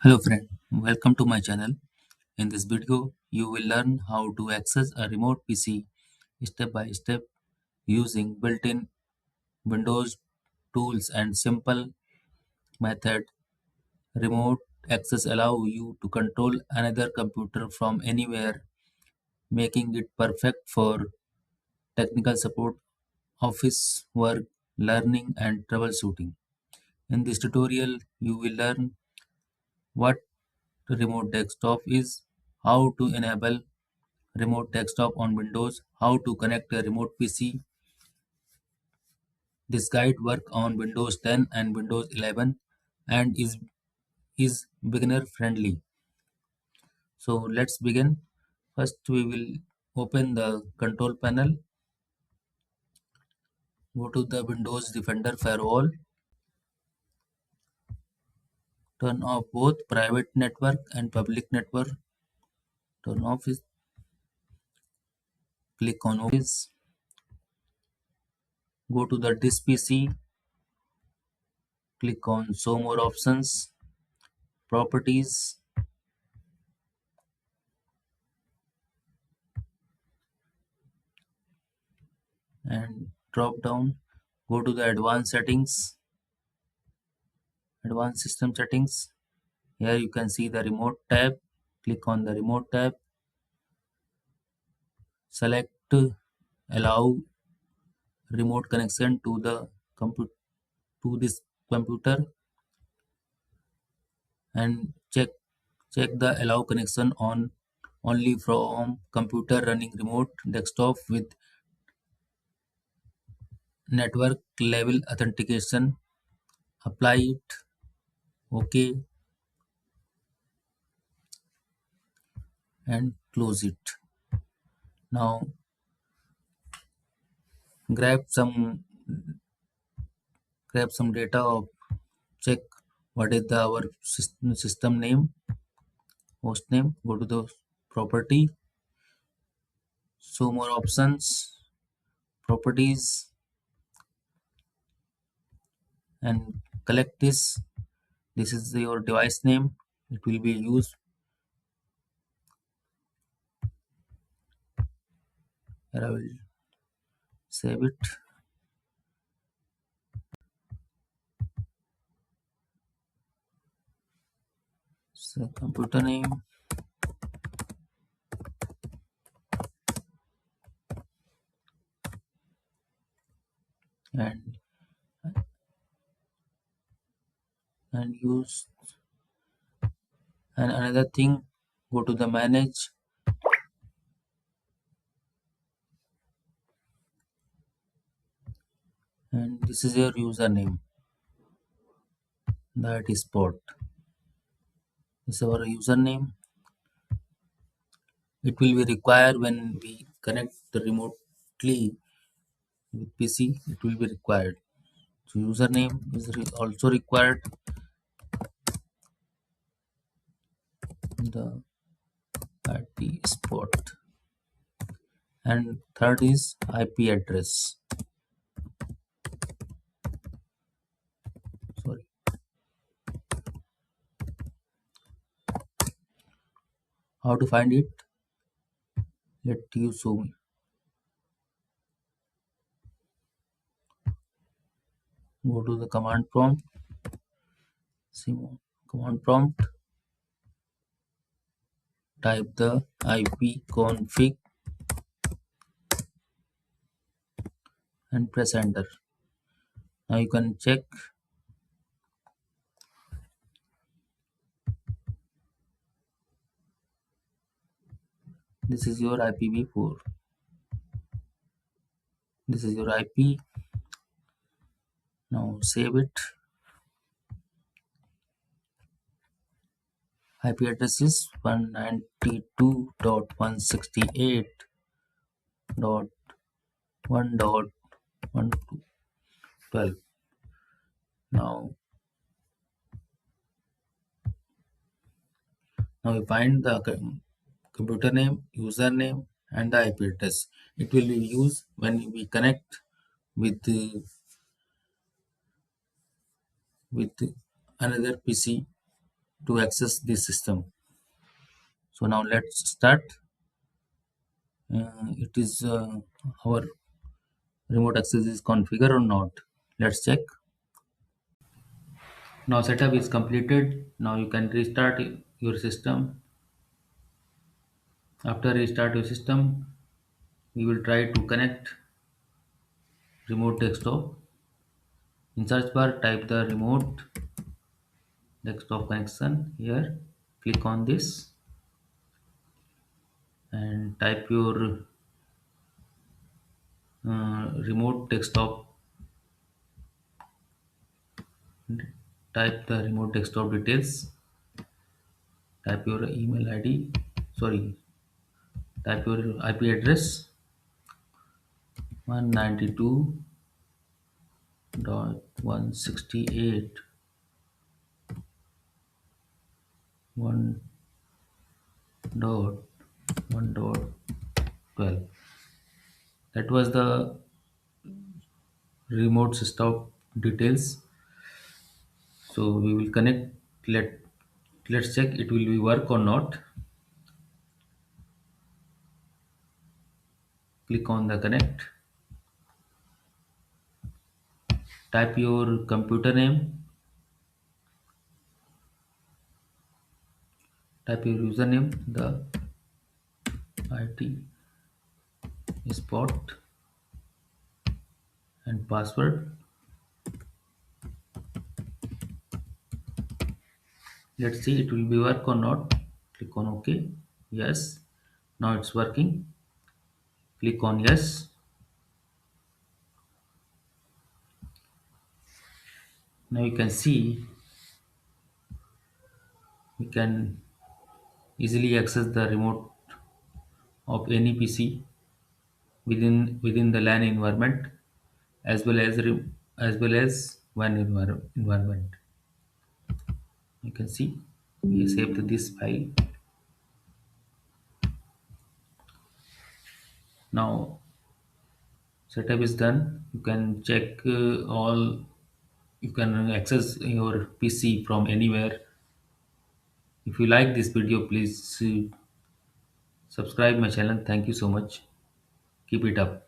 Hello friend, welcome to my channel. In this video, you will learn how to access a remote PC step by step using built-in Windows tools and simple method. Remote access allow you to control another computer from anywhere, making it perfect for technical support, office work, learning and troubleshooting. In this tutorial, you will learn what remote desktop is, how to enable remote desktop on Windows, how to connect a remote PC. This guide works on Windows 10 and Windows 11 and is beginner friendly. So let's begin. First we will open the control panel, go to the Windows Defender firewall, turn off both private network and public network, turn off it, click on Office, go to the Disk PC, click on Show More Options, Properties, and drop down, go to the advanced system settings. Here you can see the remote tab. Click on the remote tab, select allow remote connection to the this computer, and check the allow connection on only from computer running remote desktop with network level authentication. Apply it. OK, and close it. Now grab some data of check what is our system name, host name. Go to the property, show more options, properties, and collect this. This is your device name. It will be used. Here I will save it. So computer name, and use, and another thing, go to the manage, and this is your username, that is port. This is our username. It will be required when we connect the remotely with PC. It will be required. So username is also required. The IP spot, and third is IP address. Sorry. How to find it? Let you show me. Go to the command prompt. Command prompt. Type the ipconfig and press enter. Now you can check. This is your IPv4. This is your IP. Now save it. IP address is 192.168.1.12. Now we find the computer name, username, and the IP address. It will be used when we connect with with another PC to access this system. So now let's start. It is our remote access is configured or not. Let's check. Now setup is completed. Now you can restart your system. After restart your system, we will try to connect remote desktop. In search bar, type the remote desktop connection here. Click on this and type your remote desktop. Type the remote desktop details. Type your email ID. Sorry, type your IP address 192.168 1 dot 1 dot 12. That was the remote desktop details. So we will connect. Let's check it will be work or not. Click on the connect. Type your computer name. Type your username, the IT spot, and password. Let's see it will be work or not. Click on OK. Yes. Now it's working. Click on yes. Now you can see we can easily access the remote of any PC within the LAN environment as well as WAN environment. You can see we saved this file. Now setup is done. You can check all. You can access your PC from anywhere. If you like this video, please subscribe my channel. Thank you so much. Keep it up.